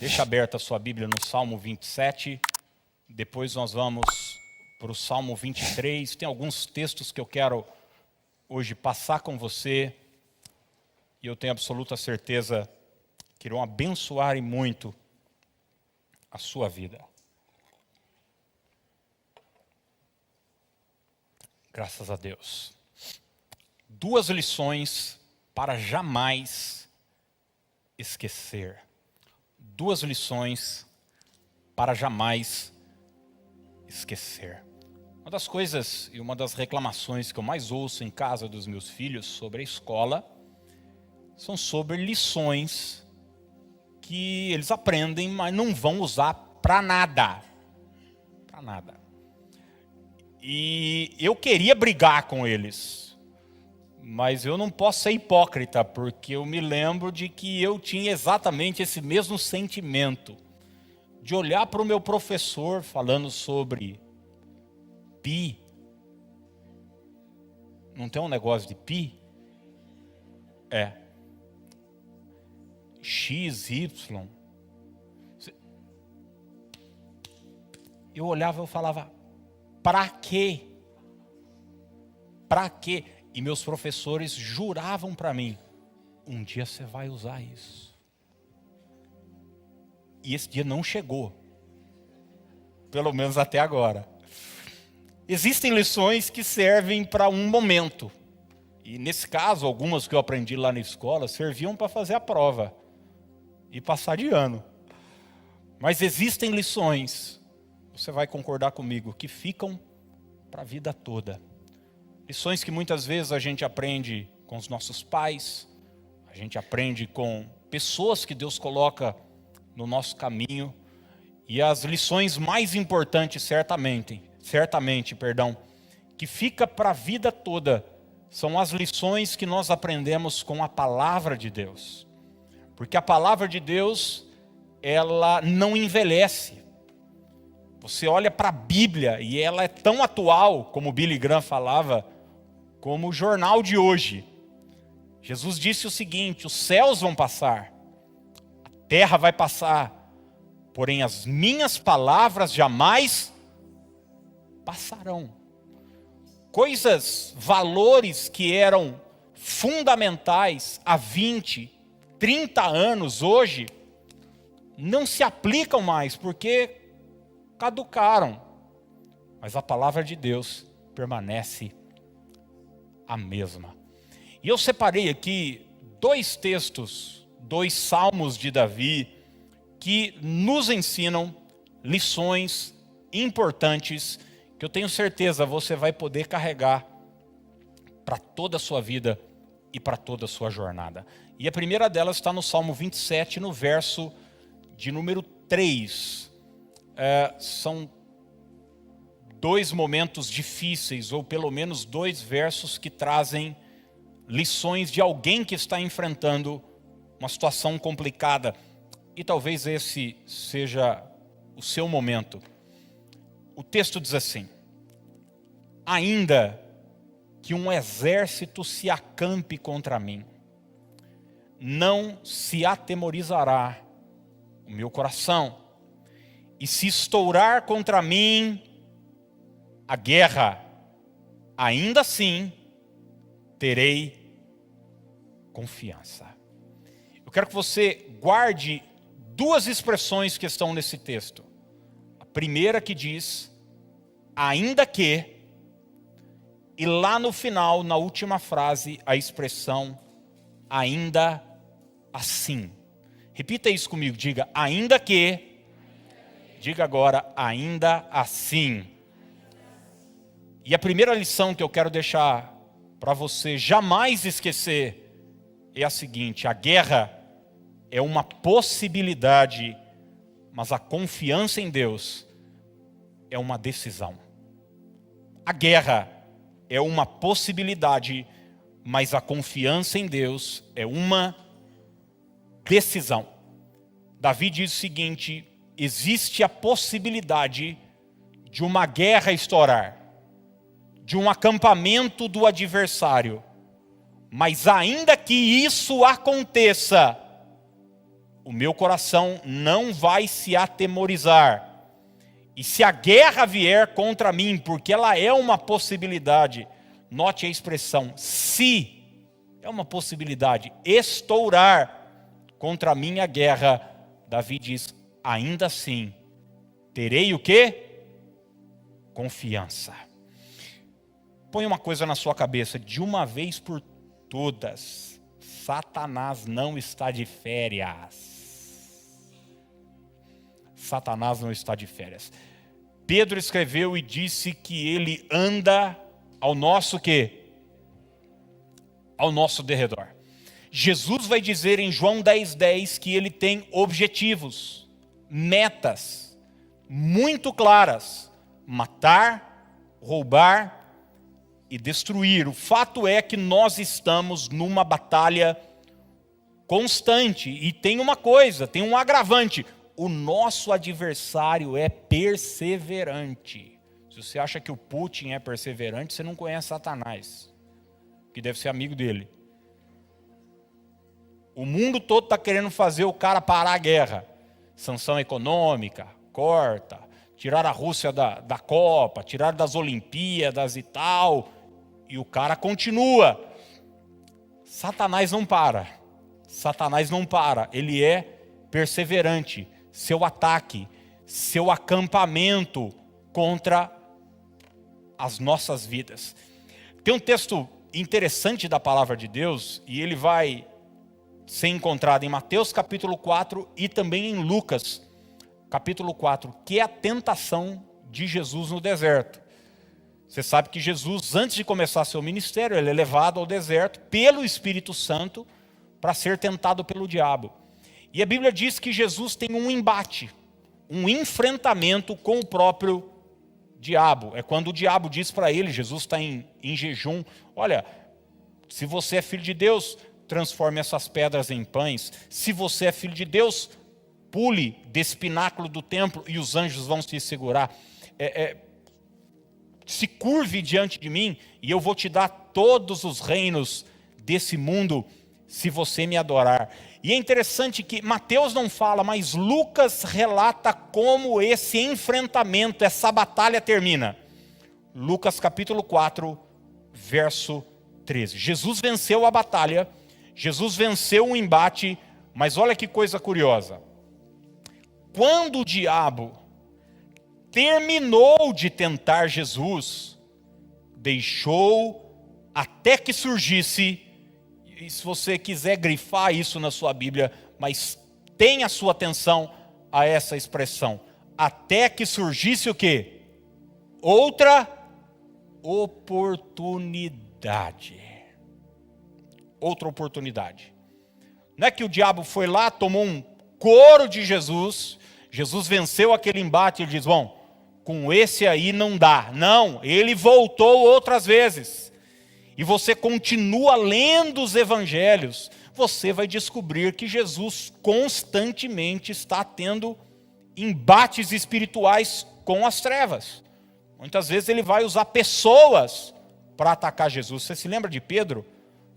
Deixa aberta a sua Bíblia no Salmo 27. Depois nós vamos para o Salmo 23. Tem alguns textos que eu quero hoje passar com você. E eu tenho absoluta certeza que irão abençoar e muito a sua vida. Graças a Deus. 2 lições para jamais esquecer. 2 lições para jamais esquecer. Uma das coisas e uma das reclamações que eu mais ouço em casa dos meus filhos sobre a escola são sobre lições que eles aprendem, mas não vão usar para nada. Para nada. E eu queria brigar com eles, mas eu não posso ser hipócrita, porque eu me lembro de que eu tinha exatamente esse mesmo sentimento de olhar para o meu professor falando sobre pi. Não tem um negócio de pi? X, Y. Eu olhava e eu falava, para quê? Para quê? E meus professores juravam para mim, um dia você vai usar isso. E esse dia não chegou. Pelo menos até agora. Existem lições que servem para um momento. E nesse caso, algumas que eu aprendi lá na escola, serviam para fazer a prova. E passar de ano. Mas existem lições, você vai concordar comigo, que ficam para a vida toda. Lições que muitas vezes a gente aprende com os nossos pais, a gente aprende com pessoas que Deus coloca no nosso caminho. E as lições mais importantes, certamente, que fica para a vida toda, são as lições que nós aprendemos com a palavra de Deus. Porque a palavra de Deus, ela não envelhece. Você olha para a Bíblia e ela é tão atual, como Billy Graham falava, como o jornal de hoje. Jesus disse o seguinte, os céus vão passar, a terra vai passar, porém as minhas palavras jamais passarão. Coisas, valores que eram fundamentais há 20, 30 anos hoje, não se aplicam mais, porque caducaram. Mas a palavra de Deus permanece a mesma. E eu separei aqui 2 textos, 2 salmos de Davi, que nos ensinam lições importantes, que eu tenho certeza você vai poder carregar para toda a sua vida e para toda a sua jornada. E a primeira delas está no Salmo 27, no verso de número 3. São 2 momentos difíceis, ou pelo menos 2 versos que trazem lições de alguém que está enfrentando uma situação complicada. E talvez esse seja o seu momento. O texto diz assim, ainda que um exército se acampe contra mim, não se atemorizará o meu coração. E se estourar contra mim a guerra, ainda assim terei confiança. Eu quero que você guarde 2 expressões que estão nesse texto. A primeira que diz, ainda que, e lá no final, na última frase, a expressão, ainda assim. Repita isso comigo, diga, ainda que, diga agora, ainda assim. E a primeira lição que eu quero deixar para você jamais esquecer é a seguinte, a guerra é uma possibilidade, mas a confiança em Deus é uma decisão. A guerra é uma possibilidade, mas a confiança em Deus é uma decisão. Davi diz o seguinte, existe a possibilidade de uma guerra estourar, de um acampamento do adversário, mas ainda que isso aconteça, o meu coração não vai se atemorizar. E se a guerra vier contra mim, porque ela é uma possibilidade, note a expressão, se é uma possibilidade, estourar contra mim a guerra, Davi diz, ainda assim, terei o quê? Confiança. Põe uma coisa na sua cabeça, de uma vez por todas, Satanás não está de férias. Satanás não está de férias. Pedro escreveu e disse que ele anda ao nosso quê? Ao nosso derredor. Jesus vai dizer em João 10:10 que ele tem objetivos, metas muito claras: matar, roubar e destruir. O fato é que nós estamos numa batalha constante e tem uma coisa, tem um agravante: o nosso adversário é perseverante. Se você acha que o Putin é perseverante, você não conhece Satanás, que deve ser amigo dele. O mundo todo está querendo fazer o cara parar a guerra. Sanção econômica, corta, tirar a Rússia da Copa, tirar das Olimpíadas e tal. E o cara continua. Satanás não para. Satanás não para. Ele é perseverante. Seu ataque, seu acampamento contra as nossas vidas. Tem um texto interessante da palavra de Deus, e ele vai ser encontrado em Mateus capítulo 4 e também em Lucas capítulo 4, que é a tentação de Jesus no deserto. Você sabe que Jesus, antes de começar seu ministério, ele é levado ao deserto pelo Espírito Santo para ser tentado pelo diabo. E a Bíblia diz que Jesus tem um embate, um enfrentamento com o próprio diabo. É quando o diabo diz para ele, Jesus está em jejum, olha, se você é filho de Deus, transforme essas pedras em pães. Se você é filho de Deus, pule desse pináculo do templo e os anjos vão te segurar. Se curve diante de mim e eu vou te dar todos os reinos desse mundo se você me adorar. E é interessante que Mateus não fala, mas Lucas relata como esse enfrentamento, essa batalha termina. Lucas capítulo 4, verso 13. Jesus venceu a batalha, Jesus venceu o embate, mas olha que coisa curiosa. Quando o diabo terminou de tentar Jesus, deixou até que surgisse. E se você quiser grifar isso na sua Bíblia, mas tenha sua atenção a essa expressão. Até que surgisse o quê? Outra oportunidade. Outra oportunidade. Não é que o diabo foi lá, tomou um couro de Jesus, Jesus venceu aquele embate e ele diz, bom, com esse aí não dá. Não, ele voltou outras vezes. E você continua lendo os evangelhos, você vai descobrir que Jesus constantemente está tendo embates espirituais com as trevas. Muitas vezes ele vai usar pessoas para atacar Jesus. Você se lembra de Pedro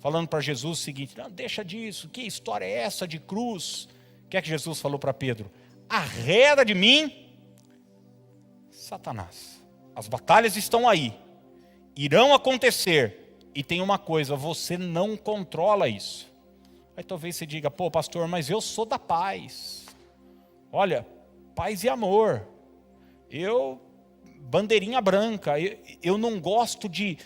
falando para Jesus o seguinte, não, deixa disso, que história é essa de cruz? O que é que Jesus falou para Pedro? Arreda de mim, Satanás. As batalhas estão aí, irão acontecer. E tem uma coisa, você não controla isso. Aí talvez você diga, pô pastor, mas eu sou da paz. Olha, paz e amor. Bandeirinha branca, eu não gosto de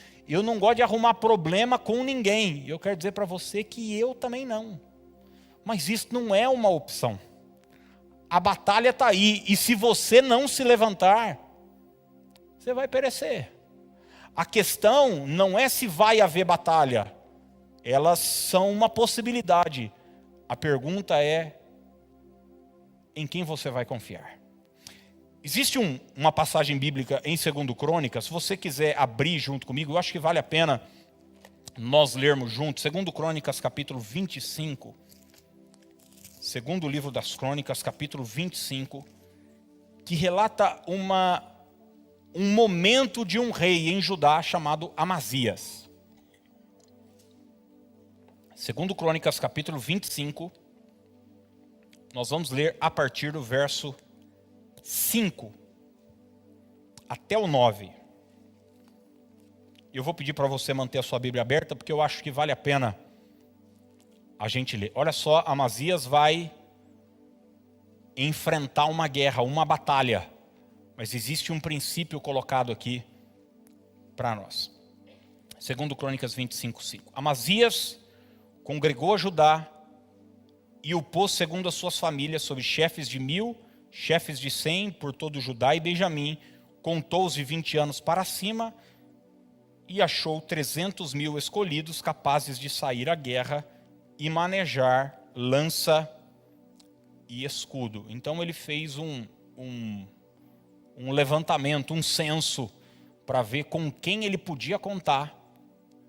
arrumar problema com ninguém. Eu quero dizer para você que eu também não. Mas isso não é uma opção. A batalha está aí, e se você não se levantar, você vai perecer. A questão não é se vai haver batalha, elas são uma possibilidade. A pergunta é, em quem você vai confiar? Existe uma passagem bíblica em 2 Crônicas, se você quiser abrir junto comigo, eu acho que vale a pena nós lermos juntos, 2 Crônicas capítulo 25, segundo livro das Crônicas, capítulo 25, que relata um momento de um rei em Judá chamado Amazias. 2 Crônicas capítulo 25, Nós vamos ler a partir do verso 5 até o 9. Eu vou pedir para você manter a sua Bíblia aberta, porque eu acho que vale a pena a gente ler. Olha só, Amazias vai enfrentar uma guerra, uma batalha. Mas existe um princípio colocado aqui para nós. Segundo Crônicas 25:5. Amazias congregou a Judá e o pôs segundo as suas famílias, sobre chefes de 1000, chefes de 100 por todo Judá e Benjamim. Contou os de 20 anos para cima e achou 300.000 escolhidos, capazes de sair à guerra e manejar lança e escudo. Então ele fez um levantamento, um censo, para ver com quem ele podia contar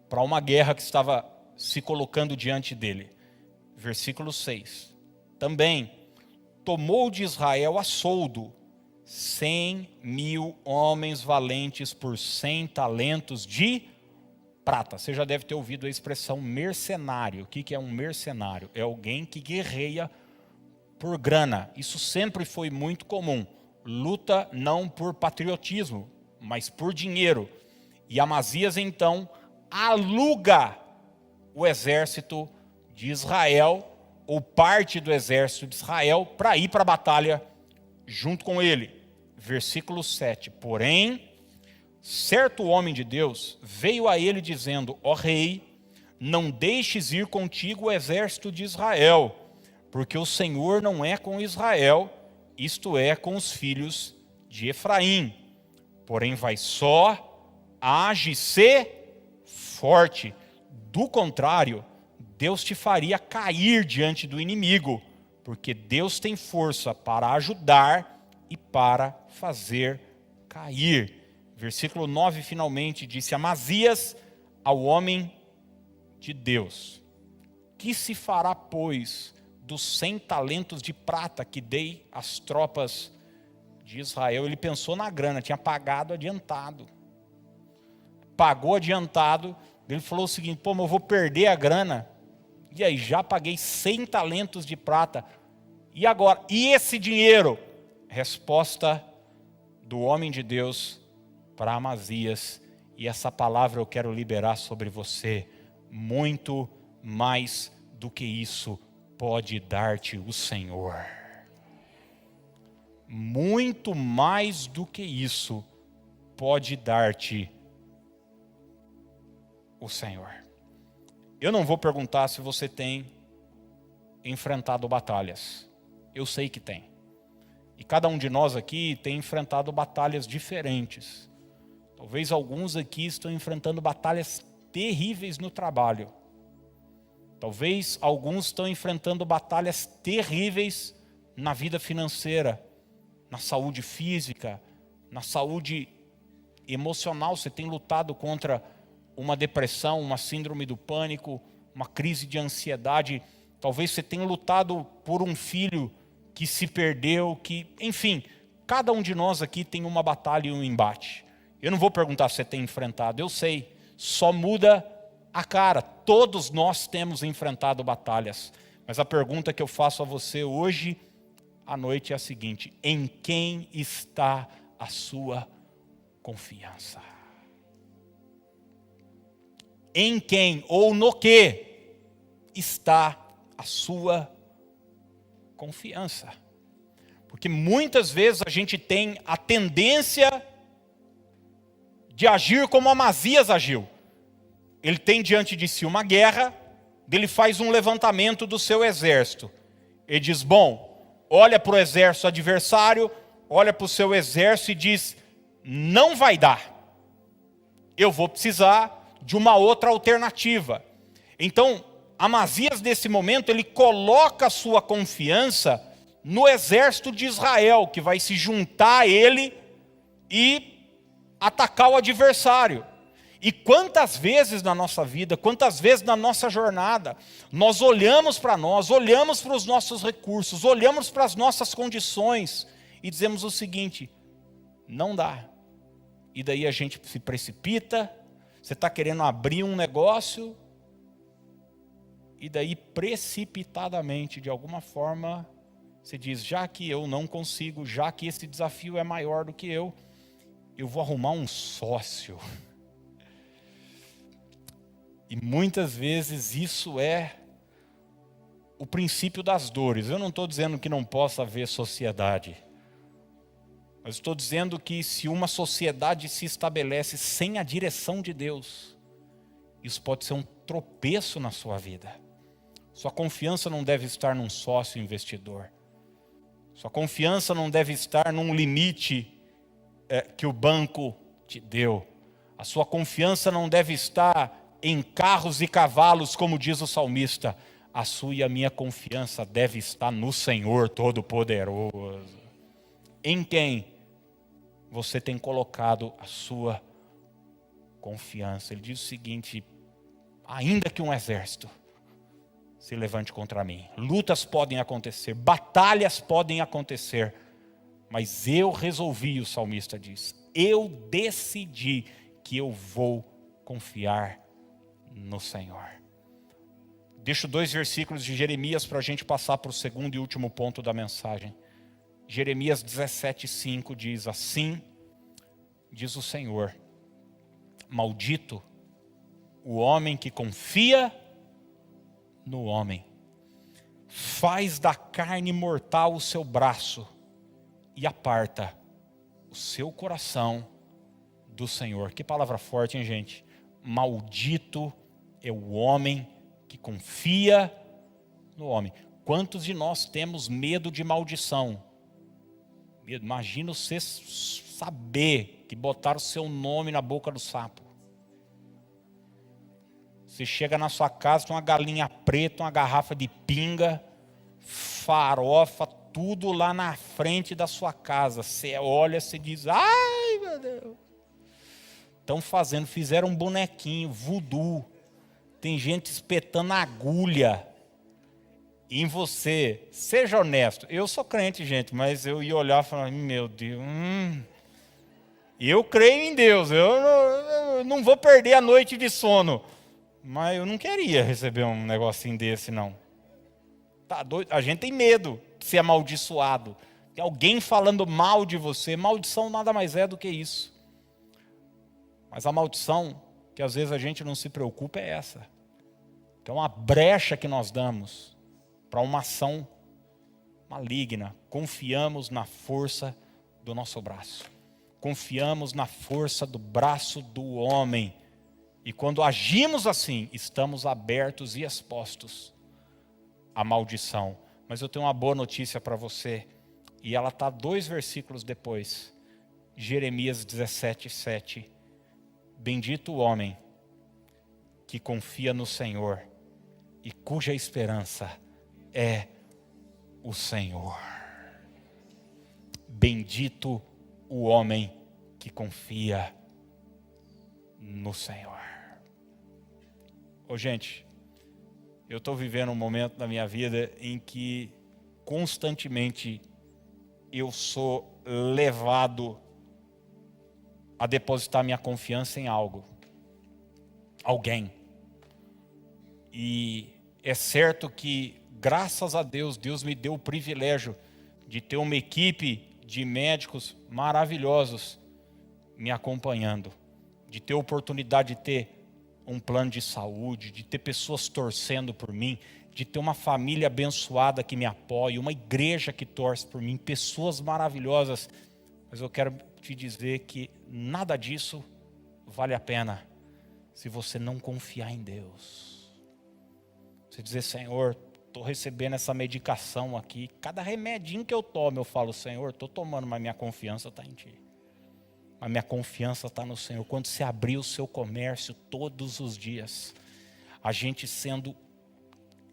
para uma guerra que estava se colocando diante dele. Versículo 6. Também tomou de Israel a soldo 100.000 homens valentes por 100 talentos de prata. Você já deve ter ouvido a expressão mercenário. O que é um mercenário? É alguém que guerreia por grana. Isso sempre foi muito comum. Luta não por patriotismo, mas por dinheiro. E Amazias então aluga o exército de Israel, ou parte do exército de Israel, para ir para a batalha junto com ele. Versículo 7. Porém, certo homem de Deus veio a ele dizendo: ó rei, não deixes ir contigo o exército de Israel, porque o Senhor não é com Israel, isto é, com os filhos de Efraim. Porém vai só, age, se forte. Do contrário, Deus te faria cair diante do inimigo, porque Deus tem força para ajudar e para fazer cair. Versículo 9 finalmente disse Amazias ao homem de Deus: que se fará, pois, dos 100 talentos de prata que dei às tropas de Israel? Ele pensou na grana, tinha pagado adiantado. Pagou adiantado, ele falou o seguinte: pô, mas eu vou perder a grana. E aí, já paguei 100 talentos de prata. E agora? E esse dinheiro? Resposta do homem de Deus para Amazias. E essa palavra eu quero liberar sobre você. Muito mais do que isso pode dar-te o Senhor. Muito mais do que isso pode dar-te o Senhor. Eu não vou perguntar se você tem enfrentado batalhas. Eu sei que tem. E cada um de nós aqui tem enfrentado batalhas diferentes. Talvez alguns aqui estão enfrentando batalhas terríveis no trabalho. Talvez alguns estão enfrentando batalhas terríveis na vida financeira, na saúde física, na saúde emocional. Você tem lutado contra uma depressão, uma síndrome do pânico, uma crise de ansiedade. Talvez você tenha lutado por um filho que se perdeu, enfim, cada um de nós aqui tem uma batalha e um embate. Eu não vou perguntar se você tem enfrentado, eu sei, só muda a cara. Todos nós temos enfrentado batalhas, mas a pergunta que eu faço a você hoje à noite é a seguinte: em quem está a sua confiança? Em quem ou no que está a sua confiança? Porque muitas vezes a gente tem a tendência de agir como Amazias agiu. Ele tem diante de si uma guerra, ele faz um levantamento do seu exército. Ele diz: bom, olha para o exército adversário, olha para o seu exército e diz: não vai dar. Eu vou precisar de uma outra alternativa. Então, Amazias, nesse momento, ele coloca a sua confiança no exército de Israel, que vai se juntar a ele e atacar o adversário. E quantas vezes na nossa vida, quantas vezes na nossa jornada, nós olhamos para nós, olhamos para os nossos recursos, olhamos para as nossas condições e dizemos o seguinte: não dá. E daí a gente se precipita. Você está querendo abrir um negócio e daí precipitadamente, de alguma forma, Você diz, já que eu não consigo, já que esse desafio é maior do que eu vou arrumar um sócio. E muitas vezes isso é o princípio das dores. Eu não estou dizendo que não possa haver sociedade. Mas estou dizendo que se uma sociedade se estabelece sem a direção de Deus, isso pode ser um tropeço na sua vida. Sua confiança não deve estar num sócio investidor. Sua confiança não deve estar num limite que o banco te deu. A sua confiança não deve estar em carros e cavalos, como diz o salmista. A sua e a minha confiança deve estar no Senhor Todo-Poderoso. Em quem você tem colocado a sua confiança? Ele diz o seguinte, ainda que um exército se levante contra mim, lutas podem acontecer, batalhas podem acontecer, mas eu resolvi, o salmista diz, eu decidi que eu vou confiar no Senhor. Deixo 2 versículos de Jeremias para a gente passar para o segundo e último ponto da mensagem. Jeremias 17:5 diz, assim diz o Senhor, maldito o homem que confia no homem, faz da carne mortal o seu braço e aparta o seu coração do Senhor. Que palavra forte, hein, gente? Maldito é o homem que confia no homem. Quantos de nós temos medo de maldição? Imagina você saber que botaram o seu nome na boca do sapo. Você chega na sua casa, tem uma galinha preta, uma garrafa de pinga, farofa, tudo lá na frente da sua casa. Você olha, você diz, ai meu Deus. Fizeram um bonequinho, voodoo. Tem gente espetando agulha em você. Seja honesto. Eu sou crente, gente, mas eu ia olhar e falar, meu Deus, eu creio em Deus, eu não vou perder a noite de sono. Mas eu não queria receber um negocinho desse, não. Tá doido? A gente tem medo de ser amaldiçoado. Tem alguém falando mal de você. Maldição nada mais é do que isso. Mas a maldição, que às vezes a gente não se preocupa, é essa. Que é uma brecha que nós damos para uma ação maligna. Confiamos na força do nosso braço. Confiamos na força do braço do homem. E quando agimos assim, estamos abertos e expostos à maldição. Mas eu tenho uma boa notícia para você. E ela está 2 versículos depois. Jeremias 17:7. Bendito o homem que confia no Senhor e cuja esperança é o Senhor. Bendito o homem que confia no Senhor. Ô gente, eu estou vivendo um momento da minha vida em que constantemente eu sou levado a depositar minha confiança em algo, alguém. E é certo que, graças a Deus, Deus me deu o privilégio de ter uma equipe de médicos maravilhosos me acompanhando, de ter a oportunidade de ter um plano de saúde, de ter pessoas torcendo por mim, de ter uma família abençoada que me apoia, uma igreja que torce por mim, pessoas maravilhosas. Mas eu quero te dizer que nada disso vale a pena se você não confiar em Deus. Você dizer, Senhor, estou recebendo essa medicação aqui, cada remedinho que eu tomo, eu falo, Senhor, estou tomando, mas minha confiança está em Ti. A minha confiança está no Senhor. Quando você abrir o seu comércio todos os dias, a gente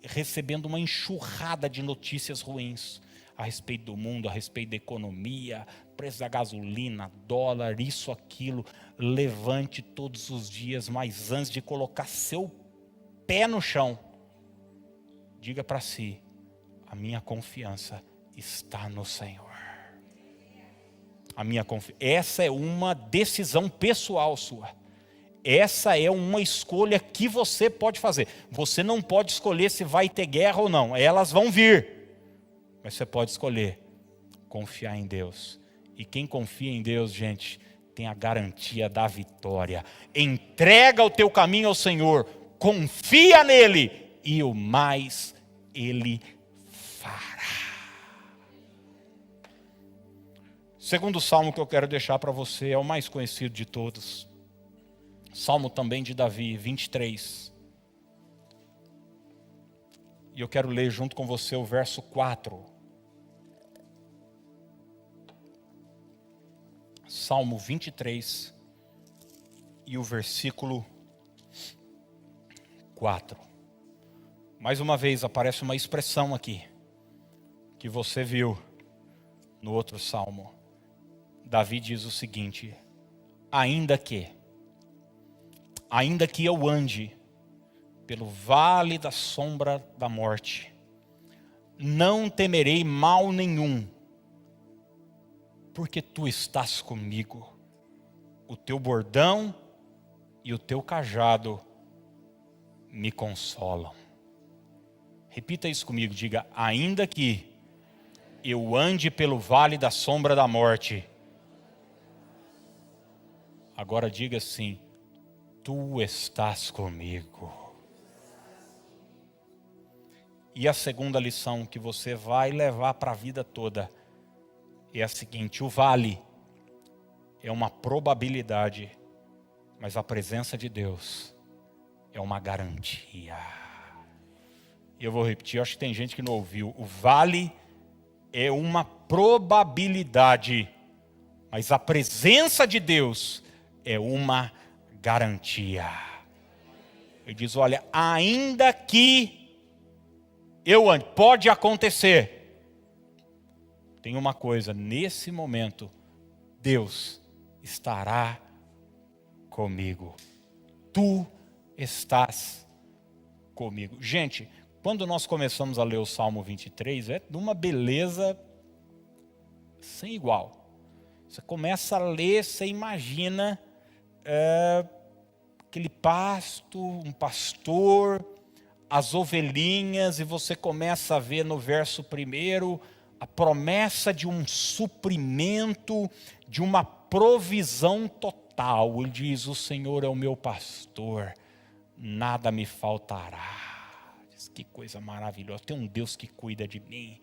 recebendo uma enxurrada de notícias ruins a respeito do mundo, a respeito da economia, preço da gasolina, dólar, isso, aquilo. Levante todos os dias, mas antes de colocar seu pé no chão, diga para si, a minha confiança está no Senhor. Essa é uma decisão pessoal sua. Essa é uma escolha que você pode fazer. Você não pode escolher se vai ter guerra ou não. Elas vão vir. Mas você pode escolher confiar em Deus. E quem confia em Deus, gente, tem a garantia da vitória. Entrega o teu caminho ao Senhor, confia nele e o mais Ele fará. Segundo salmo que eu quero deixar para você é o mais conhecido de todos. Salmo também de Davi, 23. E eu quero ler junto com você o verso 4. Salmo 23 e o versículo 4. Mais uma vez aparece uma expressão aqui, que você viu no outro salmo. Davi diz o seguinte: ainda que eu ande pelo vale da sombra da morte, não temerei mal nenhum, porque tu estás comigo. O teu bordão e o teu cajado me consolam. Repita isso comigo, diga: ainda que eu ande pelo vale da sombra da morte. Agora diga assim: tu estás comigo. E a segunda lição que você vai levar para a vida toda é a seguinte: o vale é uma probabilidade, mas a presença de Deus é uma garantia. E eu vou repetir, acho que tem gente que não ouviu. O vale é uma probabilidade, mas a presença de Deus é uma garantia. Ele diz: olha, ainda que eu ande, pode acontecer. Tem uma coisa, nesse momento, Deus estará comigo. Tu estás comigo. Gente, quando nós começamos a ler o Salmo 23, é de uma beleza sem igual. Você começa a ler, você imagina aquele pasto, um pastor, as ovelhinhas, e você começa a ver no verso 1 a promessa de um suprimento, de uma provisão total. Ele diz: o Senhor é o meu pastor, nada me faltará. Diz: que coisa maravilhosa, tem um Deus que cuida de mim.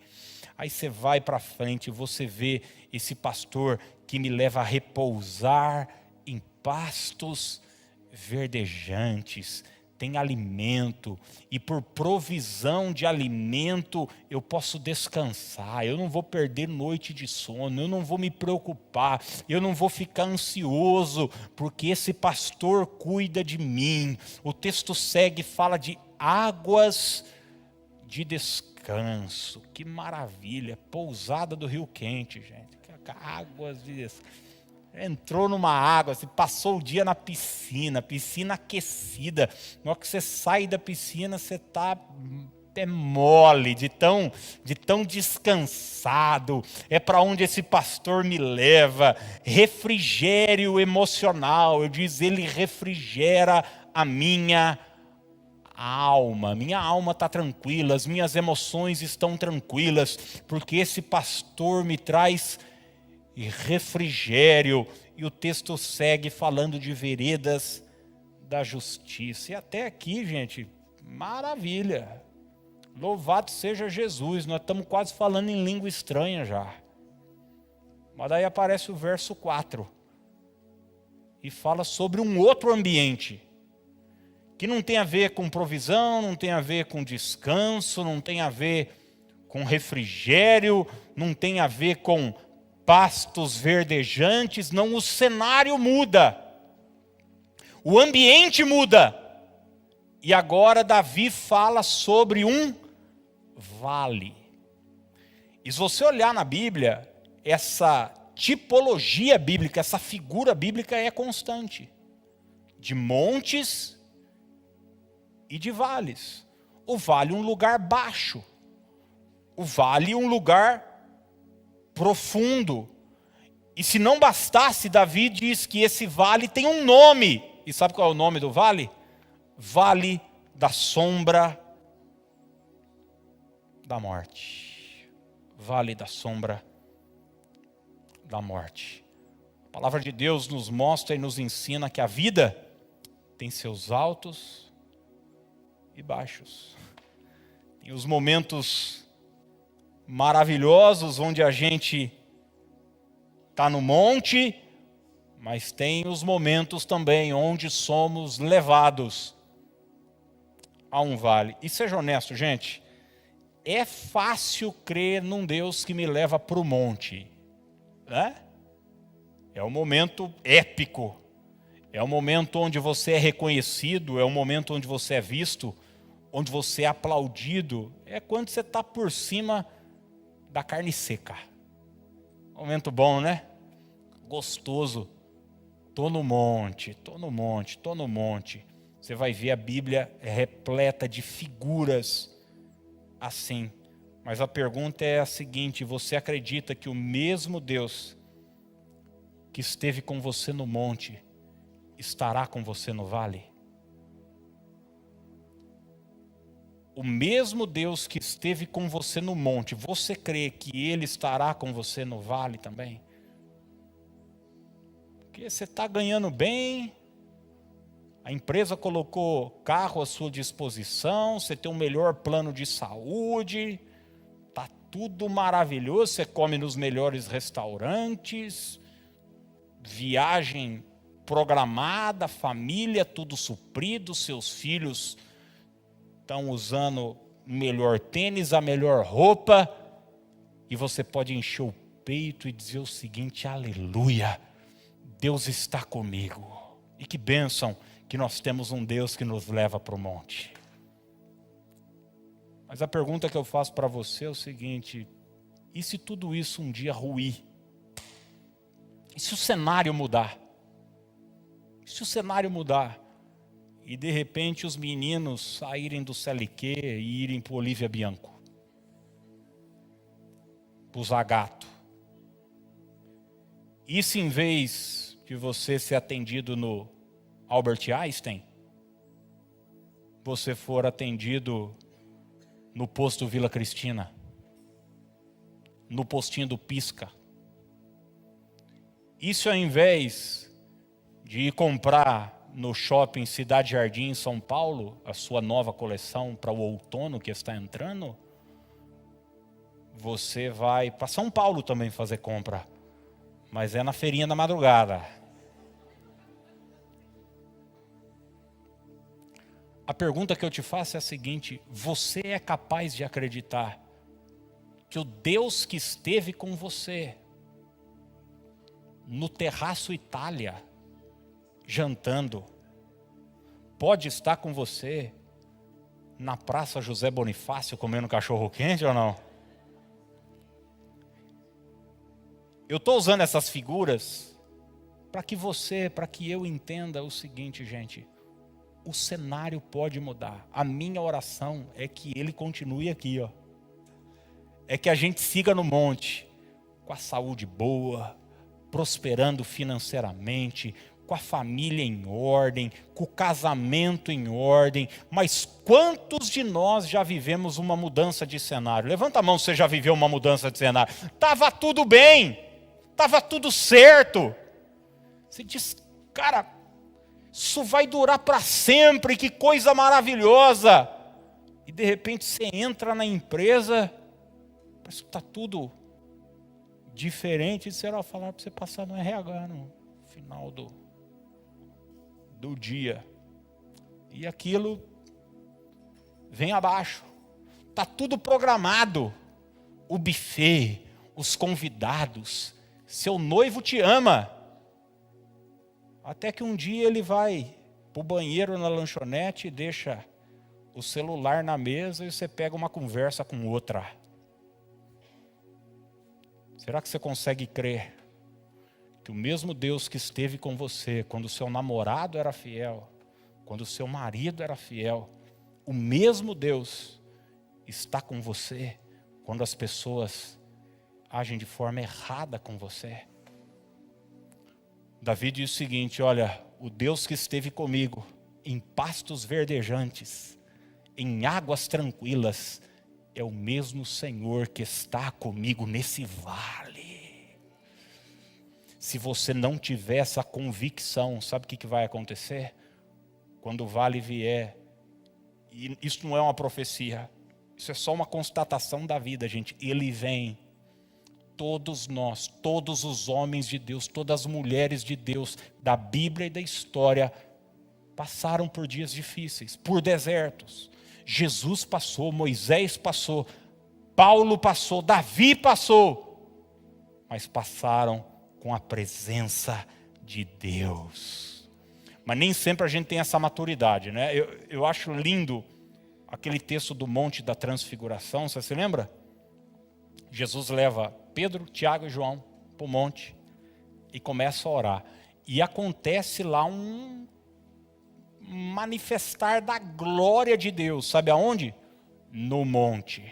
Aí você vai para frente e você vê esse pastor que me leva a repousar em pastos verdejantes, tem alimento, e por provisão de alimento eu posso descansar, eu não vou perder noite de sono, eu não vou me preocupar, eu não vou ficar ansioso, porque esse pastor cuida de mim. O texto segue e fala de águas de descanso. Que maravilha, pousada do Rio Quente, gente, águas de descanso. Entrou numa água, você passou o dia na piscina aquecida. Na hora que você sai da piscina, você está mole, de tão descansado. É para onde esse pastor me leva. Refrigério emocional. Eu diz: ele refrigera a minha alma. Minha alma está tranquila, as minhas emoções estão tranquilas, porque esse pastor me traz e refrigério. E o texto segue falando de veredas da justiça. E até aqui, gente, maravilha. Louvado seja Jesus. Nós estamos quase falando em língua estranha já. Mas daí aparece o verso 4 e fala sobre um outro ambiente, que não tem a ver com provisão, não tem a ver com descanso, não tem a ver com refrigério, não tem a ver com pastos verdejantes. Não, o cenário muda, o ambiente muda, e agora Davi fala sobre um vale. E se você olhar na Bíblia, essa tipologia bíblica, essa figura bíblica é constante, de montes e de vales. O vale um lugar baixo, o vale um lugar profundo. E se não bastasse, Davi diz que esse vale tem um nome. E sabe qual é o nome do vale? Vale da sombra da morte. vale da sombra da morte. A palavra de Deus nos mostra e nos ensina que a vida tem seus altos e baixos. Tem os momentos maravilhosos onde a gente está no monte, mas tem os momentos também onde somos levados a um vale. E seja honesto, gente, é fácil crer num Deus que me leva para o monte, né? É um momento épico, é um momento onde você é reconhecido, é um momento onde você é visto, onde você é aplaudido. É quando você está por cima da carne seca. Momento bom, né? Gostoso. Tô no monte. Você vai ver a Bíblia repleta de figuras assim. Mas a pergunta é a seguinte: você acredita que o mesmo Deus que esteve com você no monte estará com você no vale? O mesmo Deus que esteve com você no monte, você crê que Ele estará com você no vale também? Porque você está ganhando bem, a empresa colocou carro à sua disposição, você tem um melhor plano de saúde, está tudo maravilhoso, você come nos melhores restaurantes, viagem programada, família, tudo suprido, seus filhos estão usando o melhor tênis, a melhor roupa, e você pode encher o peito e dizer o seguinte: aleluia, Deus está comigo. E que bênção que nós temos um Deus que nos leva para o monte. Mas a pergunta que eu faço para você é o seguinte: e se tudo isso um dia ruir? E se o cenário mudar? E se o cenário mudar? E de repente os meninos saírem do CLQ e irem para o Olivia Bianco, para o Zagato. E se em vez de você ser atendido no Albert Einstein, você for atendido no posto Vila Cristina, no postinho do Pisca? E se ao invés de ir comprar no shopping Cidade Jardim, em São Paulo, a sua nova coleção para o outono que está entrando, você vai para São Paulo também fazer compra, mas é na feirinha da madrugada. A pergunta que eu te faço é a seguinte: você é capaz de acreditar que o Deus que esteve com você no Terraço Itália, jantando, pode estar com você na Praça José Bonifácio comendo cachorro quente ou não? Eu estou usando essas figuras para que eu entenda o seguinte, gente: o cenário pode mudar. A minha oração é que ele continue aqui, ó. É que a gente siga no monte, com a saúde boa, prosperando financeiramente, com a família em ordem, com o casamento em ordem. Mas quantos de nós já vivemos uma mudança de cenário? Levanta a mão se você já viveu uma mudança de cenário. Estava tudo bem, estava tudo certo. Você diz: cara, isso vai durar para sempre, que coisa maravilhosa. E de repente você entra na empresa, parece que está tudo diferente. E será falar para você passar no RH no final do dia. E aquilo vem abaixo. Está tudo programado. O buffet, os convidados, seu noivo te ama. Até que um dia ele vai para o banheiro na lanchonete e deixa o celular na mesa e você pega uma conversa com outra. Será que você consegue crer que o mesmo Deus que esteve com você quando o seu namorado era fiel, quando o seu marido era fiel, o mesmo Deus está com você quando as pessoas agem de forma errada com você? Davi diz o seguinte: olha, o Deus que esteve comigo em pastos verdejantes, em águas tranquilas, é o mesmo Senhor que está comigo nesse vale. Se você não tiver essa convicção, sabe o que vai acontecer? Quando o vale vier, e isso não é uma profecia, isso é só uma constatação da vida, gente. Ele vem. Todos nós, todos os homens de Deus, todas as mulheres de Deus, da Bíblia e da história, passaram por dias difíceis, por desertos. Jesus passou, Moisés passou, Paulo passou, Davi passou, mas passaram com a presença de Deus. Mas nem sempre a gente tem essa maturidade, né? Eu acho lindo aquele texto do Monte da Transfiguração, você se lembra? Jesus leva Pedro, Tiago e João para o monte e começa a orar. E acontece lá um manifestar da glória de Deus. Sabe aonde? No monte.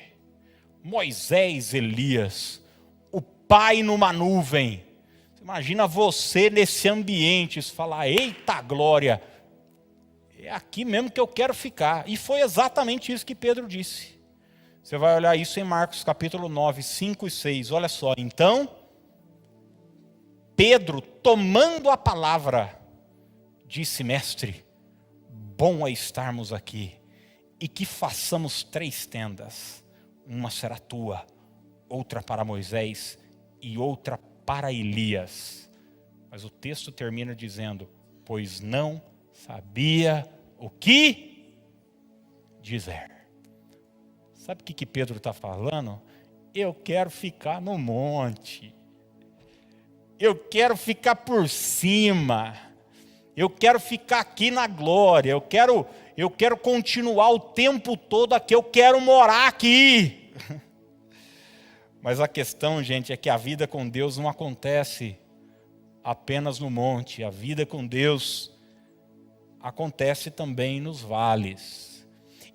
Moisés, Elias, o Pai numa nuvem. Imagina você nesse ambiente, você falar, eita glória, é aqui mesmo que eu quero ficar. E foi exatamente isso que Pedro disse. Você vai olhar isso em Marcos capítulo 9, 5 e 6. Olha só, então, Pedro, tomando a palavra, disse, mestre, bom é estarmos aqui, e que façamos 3 tendas. Uma será tua, outra para Moisés e outra para Elias. Mas o texto termina dizendo, pois não sabia o que dizer. Sabe o que Pedro está falando? Eu quero ficar no monte. Eu quero ficar por cima. Eu quero ficar aqui na glória. Eu quero continuar o tempo todo aqui. Eu quero morar aqui. Mas a questão, gente, é que a vida com Deus não acontece apenas no monte. A vida com Deus acontece também nos vales.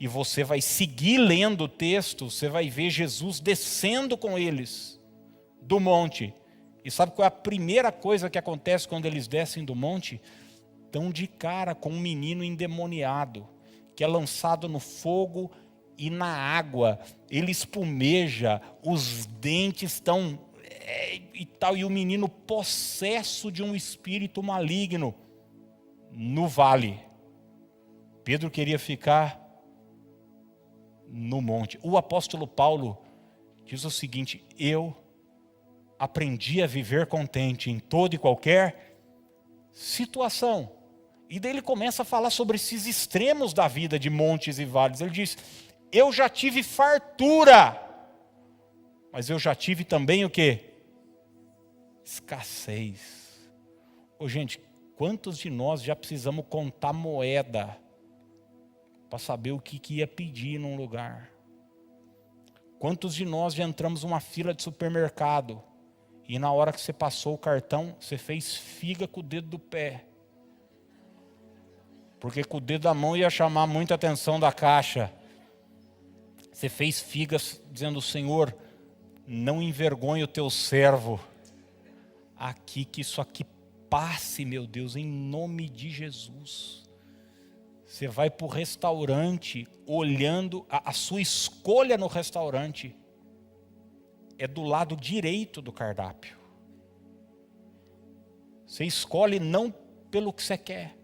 E você vai seguir lendo o texto, você vai ver Jesus descendo com eles do monte. E sabe qual é a primeira coisa que acontece quando eles descem do monte? Estão de cara com um menino endemoniado, que é lançado no fogo e na água. Ele espumeja, os dentes estão e tal, e o menino possesso de um espírito maligno no vale. Pedro queria ficar no monte. O apóstolo Paulo diz o seguinte, eu aprendi a viver contente em toda e qualquer situação. E daí ele começa a falar sobre esses extremos da vida de montes e vales. Ele diz, eu já tive fartura, mas eu já tive também o quê? Escassez. Ô, gente, quantos de nós já precisamos contar moeda para saber o que ia pedir num lugar? Quantos de nós já entramos numa fila de supermercado e na hora que você passou o cartão, você fez figa com o dedo do pé? Porque com o dedo da mão ia chamar muita atenção da caixa. Você fez figas dizendo, Senhor, não envergonhe o teu servo. Aqui, que isso aqui passe, meu Deus, em nome de Jesus. Você vai para o restaurante, olhando, a sua escolha no restaurante é do lado direito do cardápio. Você escolhe não pelo que você quer,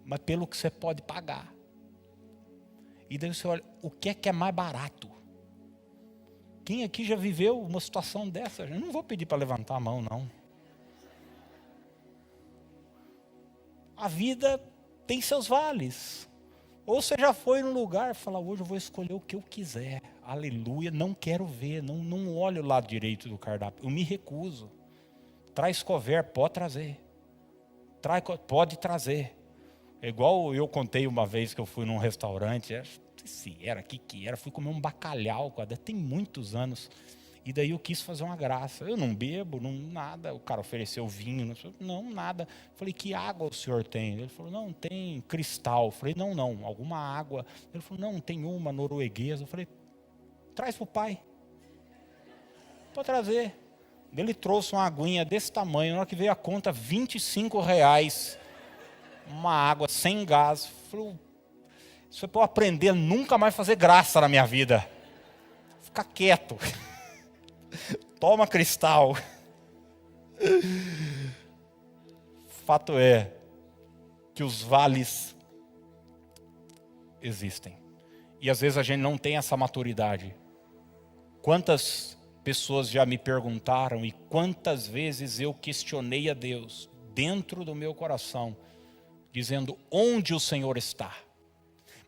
mas pelo que você pode pagar. E daí você olha, o que é mais barato? Quem aqui já viveu uma situação dessa? Eu não vou pedir para levantar a mão, não. A vida tem seus vales. Ou você já foi num lugar e fala, hoje eu vou escolher o que eu quiser. Aleluia, não quero ver, não olho o lado direito do cardápio. Eu me recuso. Traz couvert, pode trazer. Pode trazer. É igual eu contei uma vez que eu fui num restaurante, não sei se era, o que era, fui comer um bacalhau, tem muitos anos. E daí eu quis fazer uma graça. Eu não bebo, nada. O cara ofereceu vinho, não, nada. Falei, que água o senhor tem? Ele falou, não, tem cristal. Falei, não, alguma água. Ele falou, não, tem uma norueguesa. Eu falei, traz para o pai. Pode trazer. Ele trouxe uma aguinha desse tamanho, na hora que veio a conta, R$25. Uma água sem gás. Falei, isso é para eu aprender a nunca mais fazer graça na minha vida. fica quieto. Toma cristal. Fato é que os vales existem. E às vezes a gente não tem essa maturidade. Quantas pessoas já me perguntaram e quantas vezes eu questionei a Deus dentro do meu coração, dizendo onde o Senhor está.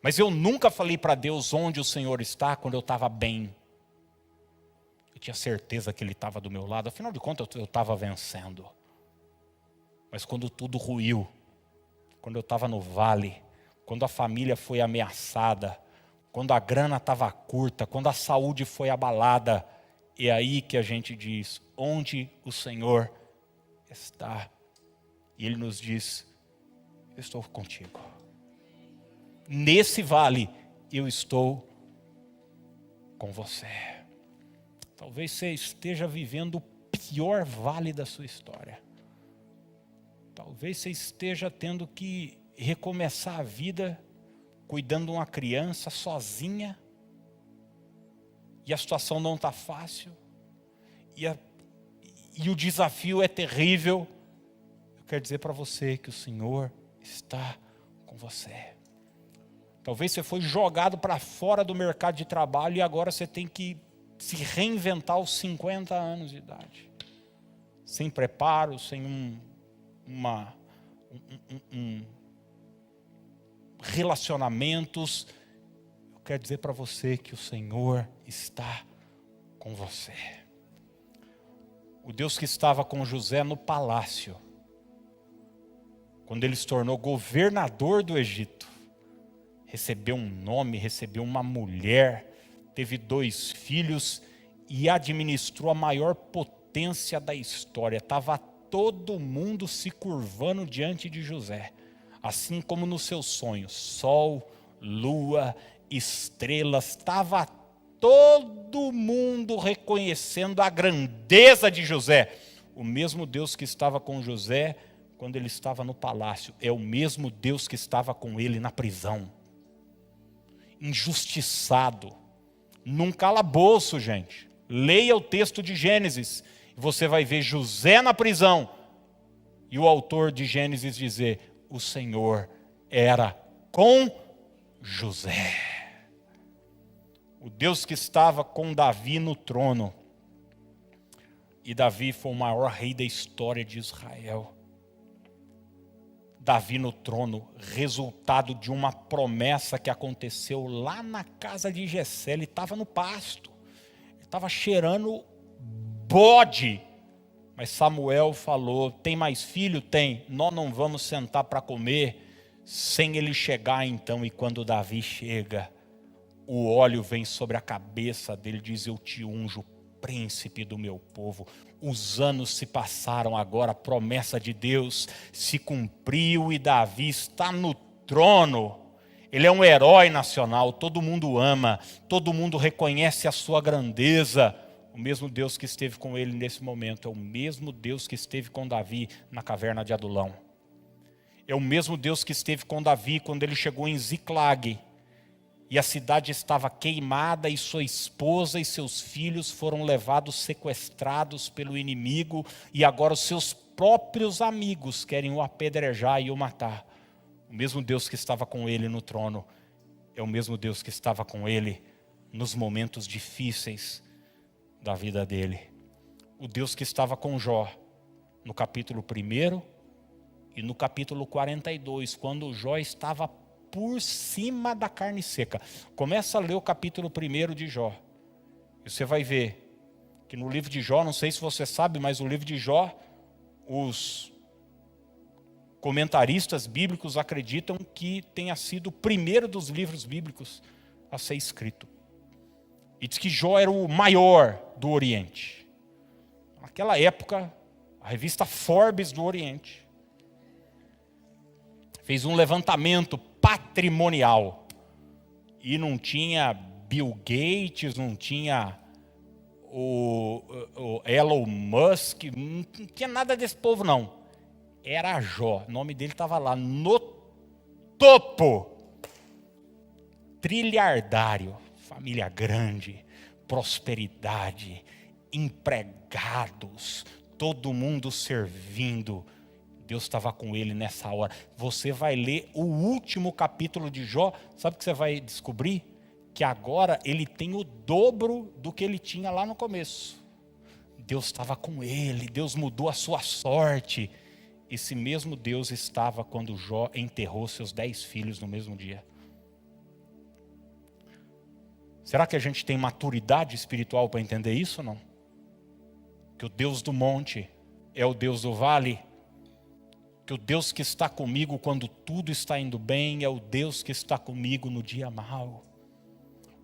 Mas eu nunca falei para Deus onde o Senhor está quando eu estava bem. Eu tinha certeza que Ele estava do meu lado, afinal de contas eu estava vencendo. Mas quando tudo ruiu, quando eu estava no vale, quando a família foi ameaçada, quando a grana estava curta, quando a saúde foi abalada, é aí que a gente diz, onde o Senhor está? E Ele nos diz, eu estou contigo. Nesse vale, eu estou com você. Talvez você esteja vivendo o pior vale da sua história. Talvez você esteja tendo que recomeçar a vida cuidando de uma criança sozinha. E a situação não está fácil. E o desafio é terrível. Eu quero dizer para você que o Senhor está com você. Talvez você foi jogado para fora do mercado de trabalho e agora você tem que se reinventar aos 50 anos de idade. Sem preparo, sem relacionamentos. Eu quero dizer para você que o Senhor está com você. O Deus que estava com José no palácio, quando ele se tornou governador do Egito, recebeu um nome, recebeu uma mulher, teve 2 filhos e administrou a maior potência da história. Estava todo mundo se curvando diante de José, assim como nos seus sonhos, sol, lua, estrelas, estava todo mundo reconhecendo a grandeza de José. O mesmo Deus que estava com José quando ele estava no palácio, é o mesmo Deus que estava com ele na prisão. Injustiçado, num calabouço, gente. Leia o texto de Gênesis, você vai ver José na prisão, e o autor de Gênesis dizer, o Senhor era com José. O Deus que estava com Davi no trono, e Davi foi o maior rei da história de Israel. Davi no trono, resultado de uma promessa que aconteceu lá na casa de Jessé. Ele estava no pasto, ele estava cheirando bode, mas Samuel falou, tem mais filho? Tem, nós não vamos sentar para comer sem ele chegar então. E quando Davi chega, o óleo vem sobre a cabeça dele, diz, eu te unjo, príncipe do meu povo. Os anos se passaram, agora a promessa de Deus se cumpriu e Davi está no trono. Ele é um herói nacional, todo mundo ama, todo mundo reconhece a sua grandeza. O mesmo Deus que esteve com ele nesse momento é o mesmo Deus que esteve com Davi na caverna de Adulão. É o mesmo Deus que esteve com Davi quando ele chegou em Ziclag. E a cidade estava queimada e sua esposa e seus filhos foram levados sequestrados pelo inimigo. E agora os seus próprios amigos querem o apedrejar e o matar. O mesmo Deus que estava com ele no trono é o mesmo Deus que estava com ele nos momentos difíceis da vida dele. O Deus que estava com Jó no capítulo 1 e no capítulo 42, quando Jó estava por cima da carne seca. Começa a ler o capítulo 1 de Jó. E você vai ver que no livro de Jó, não sei se você sabe, mas o livro de Jó, os comentaristas bíblicos acreditam que tenha sido o primeiro dos livros bíblicos a ser escrito. E diz que Jó era o maior do Oriente. Naquela época, a revista Forbes do Oriente fez um levantamento patrimonial. E não tinha Bill Gates, não tinha o Elon Musk, não tinha nada desse povo não. Era Jó, o nome dele estava lá no topo. Trilhardário, família grande, prosperidade, empregados, todo mundo servindo. Deus estava com ele nessa hora. Você vai ler o último capítulo de Jó, sabe o que você vai descobrir? Que agora ele tem o dobro do que ele tinha lá no começo. Deus estava com ele, Deus mudou a sua sorte. Esse mesmo Deus estava quando Jó enterrou seus 10 filhos no mesmo dia. Será que a gente tem maturidade espiritual para entender isso ou não? Que o Deus do monte é o Deus do vale. Que o Deus que está comigo quando tudo está indo bem é o Deus que está comigo no dia mau.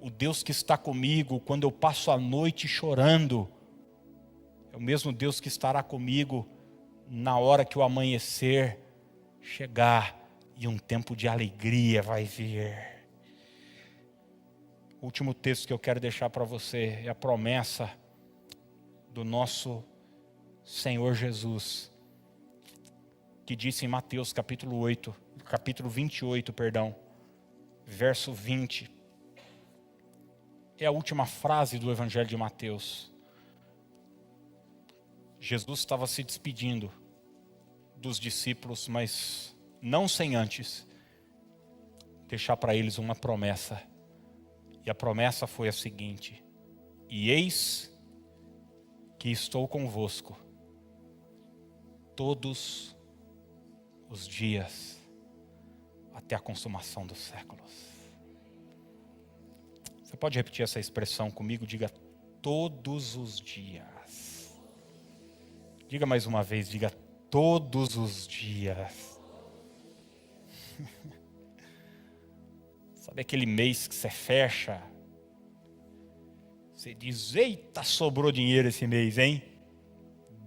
O Deus que está comigo quando eu passo a noite chorando é o mesmo Deus que estará comigo na hora que o amanhecer chegar e um tempo de alegria vai vir. O último texto que eu quero deixar para você é a promessa do nosso Senhor Jesus, que disse em Mateus capítulo 28, verso 20. É a última frase do Evangelho de Mateus. Jesus estava se despedindo dos discípulos, mas não sem antes deixar para eles uma promessa. E a promessa foi a seguinte: e eis que estou convosco todos os dias até a consumação dos séculos. Você pode repetir essa expressão comigo? Diga: todos os dias. Diga mais uma vez, diga: todos os dias. Sabe aquele mês que você fecha? Você diz: eita, sobrou dinheiro esse mês, hein?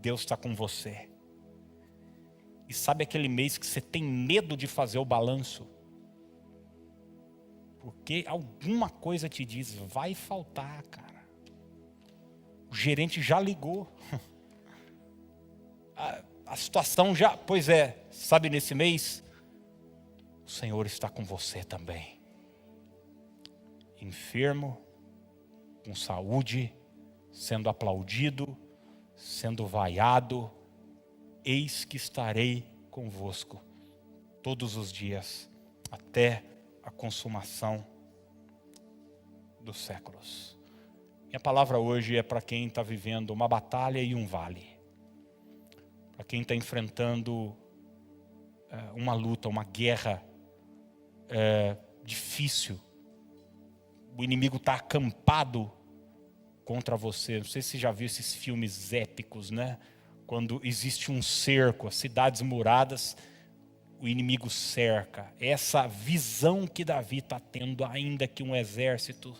Deus está com você. E sabe aquele mês que você tem medo de fazer o balanço? Porque alguma coisa te diz: vai faltar, cara. O gerente já ligou. A situação já... Pois é, sabe, nesse mês, o Senhor está com você também. Enfermo, com saúde, sendo aplaudido, sendo vaiado, eis que estarei convosco todos os dias, até a consumação dos séculos. Minha palavra hoje é para quem está vivendo uma batalha e um vale. Para quem está enfrentando uma luta, uma guerra difícil. O inimigo está acampado contra você. Não sei se você já viu esses filmes épicos, né? Quando existe um cerco, as cidades muradas, o inimigo cerca. Essa visão que Davi está tendo, ainda que um exército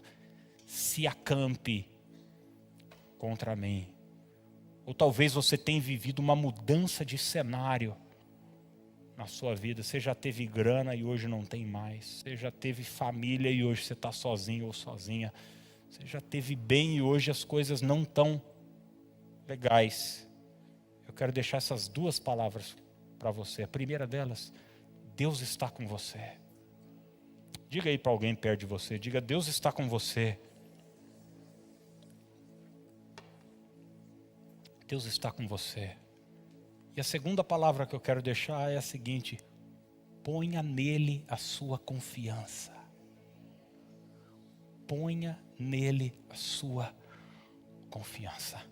se acampe contra mim. Ou talvez você tenha vivido uma mudança de cenário na sua vida. Você já teve grana e hoje não tem mais. Você já teve família e hoje você está sozinho ou sozinha. Você já teve bem e hoje as coisas não estão legais. Eu quero deixar essas duas palavras para você. A primeira delas: Deus está com você. Diga aí para alguém perto de você. Diga: Deus está com você. Deus está com você. E a segunda palavra que eu quero deixar é a seguinte: ponha nele a sua confiança. Ponha nele a sua confiança.